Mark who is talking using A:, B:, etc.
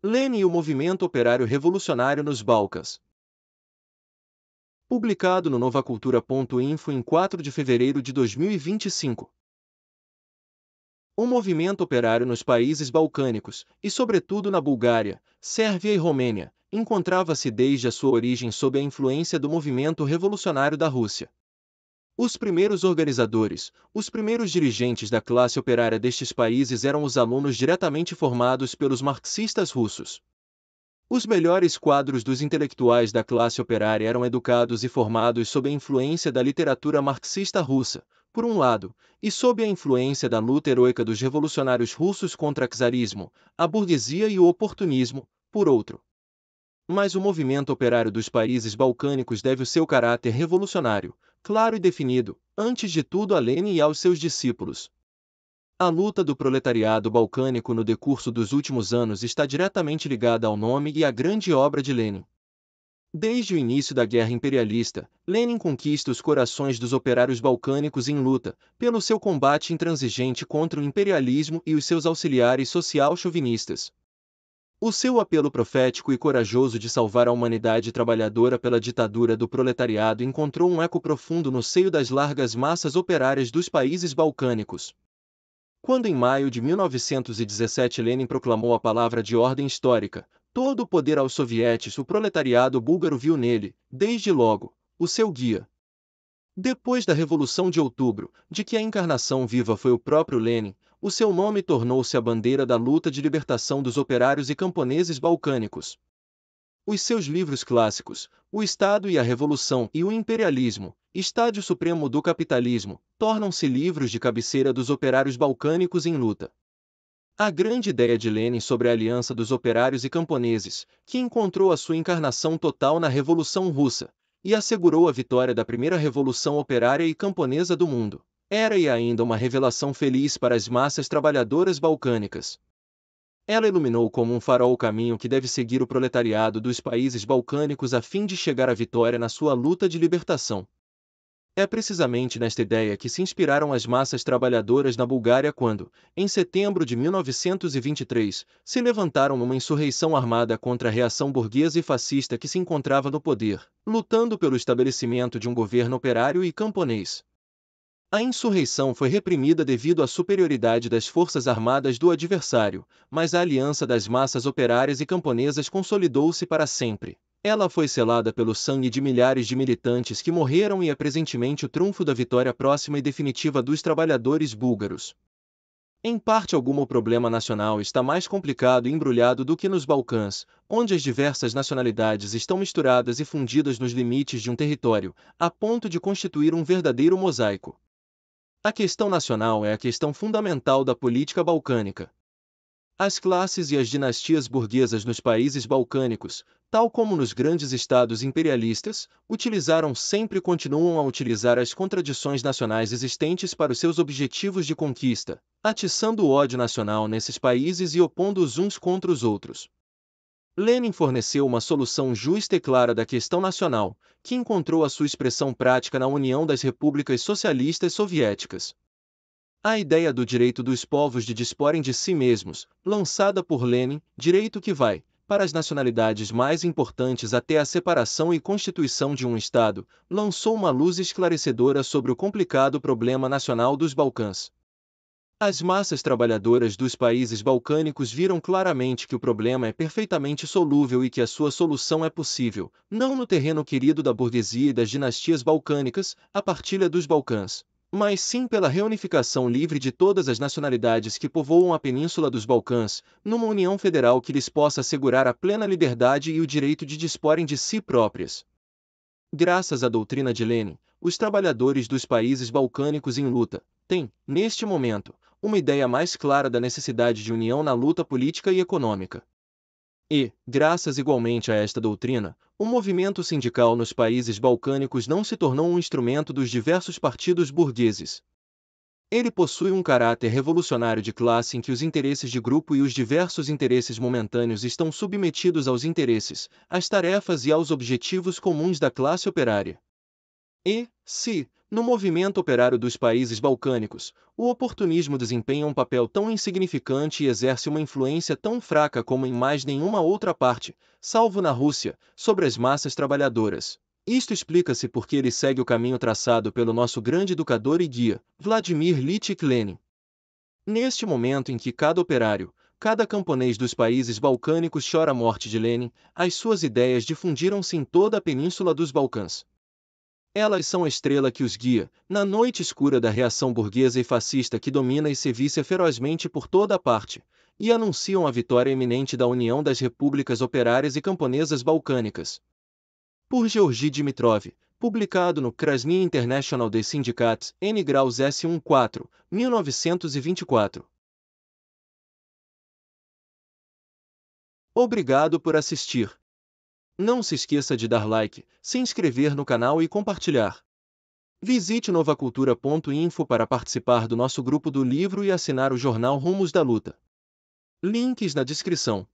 A: Lenin e o movimento operário revolucionário nos Balcãs. Publicado no novacultura.info em 4 de fevereiro de 2025. O movimento operário nos países balcânicos, e sobretudo na Bulgária, Sérvia e Romênia, encontrava-se desde a sua origem sob a influência do movimento revolucionário da Rússia. Os primeiros organizadores, os primeiros dirigentes da classe operária destes países eram os alunos diretamente formados pelos marxistas russos. Os melhores quadros dos intelectuais da classe operária eram educados e formados sob a influência da literatura marxista russa, por um lado, e sob a influência da luta heroica dos revolucionários russos contra o czarismo, a burguesia e o oportunismo, por outro. Mas o movimento operário dos países balcânicos deve o seu caráter revolucionário, claro e definido, antes de tudo a Lenin e aos seus discípulos. A luta do proletariado balcânico no decurso dos últimos anos está diretamente ligada ao nome e à grande obra de Lenin. Desde o início da guerra imperialista, Lenin conquista os corações dos operários balcânicos em luta, pelo seu combate intransigente contra o imperialismo e os seus auxiliares social-chauvinistas. O seu apelo profético e corajoso de salvar a humanidade trabalhadora pela ditadura do proletariado encontrou um eco profundo no seio das largas massas operárias dos países balcânicos. Quando em maio de 1917 Lenin proclamou a palavra de ordem histórica, todo o poder aos sovietes, o proletariado búlgaro viu nele, desde logo, o seu guia. Depois da Revolução de Outubro, de que a encarnação viva foi o próprio Lenin, o seu nome tornou-se a bandeira da luta de libertação dos operários e camponeses balcânicos. Os seus livros clássicos, O Estado e a Revolução e o Imperialismo, Estádio Supremo do Capitalismo, tornam-se livros de cabeceira dos operários balcânicos em luta. A grande ideia de Lenin sobre a aliança dos operários e camponeses, que encontrou a sua encarnação total na Revolução Russa, e assegurou a vitória da primeira revolução operária e camponesa do mundo, era e ainda uma revelação feliz para as massas trabalhadoras balcânicas. Ela iluminou como um farol o caminho que deve seguir o proletariado dos países balcânicos a fim de chegar à vitória na sua luta de libertação. É precisamente nesta ideia que se inspiraram as massas trabalhadoras na Bulgária quando, em setembro de 1923, se levantaram numa insurreição armada contra a reação burguesa e fascista que se encontrava no poder, lutando pelo estabelecimento de um governo operário e camponês. A insurreição foi reprimida devido à superioridade das forças armadas do adversário, mas a aliança das massas operárias e camponesas consolidou-se para sempre. Ela foi selada pelo sangue de milhares de militantes que morreram e é presentemente o trunfo da vitória próxima e definitiva dos trabalhadores búlgaros. Em parte alguma o problema nacional está mais complicado e embrulhado do que nos Balcãs, onde as diversas nacionalidades estão misturadas e fundidas nos limites de um território, a ponto de constituir um verdadeiro mosaico. A questão nacional é a questão fundamental da política balcânica. As classes e as dinastias burguesas nos países balcânicos, tal como nos grandes estados imperialistas, utilizaram sempre e continuam a utilizar as contradições nacionais existentes para os seus objetivos de conquista, atiçando o ódio nacional nesses países e opondo-os uns contra os outros. Lenin forneceu uma solução justa e clara da questão nacional, que encontrou a sua expressão prática na União das Repúblicas Socialistas Soviéticas. A ideia do direito dos povos de disporem de si mesmos, lançada por Lenin, direito que vai, para as nacionalidades mais importantes até a separação e constituição de um Estado, lançou uma luz esclarecedora sobre o complicado problema nacional dos Balcãs. As massas trabalhadoras dos países balcânicos viram claramente que o problema é perfeitamente solúvel e que a sua solução é possível, não no terreno querido da burguesia e das dinastias balcânicas, a partilha dos Balcãs, mas sim pela reunificação livre de todas as nacionalidades que povoam a península dos Balcãs, numa união federal que lhes possa assegurar a plena liberdade e o direito de disporem de si próprias. Graças à doutrina de Lenin, os trabalhadores dos países balcânicos em luta têm, neste momento, uma ideia mais clara da necessidade de união na luta política e econômica. E, graças igualmente a esta doutrina, o movimento sindical nos países balcânicos não se tornou um instrumento dos diversos partidos burgueses. Ele possui um caráter revolucionário de classe em que os interesses de grupo e os diversos interesses momentâneos estão submetidos aos interesses, às tarefas e aos objetivos comuns da classe operária. No movimento operário dos países balcânicos, o oportunismo desempenha um papel tão insignificante e exerce uma influência tão fraca como em mais nenhuma outra parte, salvo na Rússia, sobre as massas trabalhadoras. Isto explica-se porque ele segue o caminho traçado pelo nosso grande educador e guia, Vladimir Ilyich Lenin. Neste momento em que cada operário, cada camponês dos países balcânicos chora a morte de Lenin, as suas ideias difundiram-se em toda a península dos Balcãs. Elas são a estrela que os guia, na noite escura da reação burguesa e fascista que domina e se vicia ferozmente por toda a parte, e anunciam a vitória iminente da união das repúblicas operárias e camponesas balcânicas. Por Georgi Dimitrov, publicado no Krasny International des Syndicats, N graus S14, 1924. Obrigado por assistir. Não se esqueça de dar like, se inscrever no canal e compartilhar. Visite novacultura.info para participar do nosso grupo do livro e assinar o jornal Rumos da Luta. Links na descrição.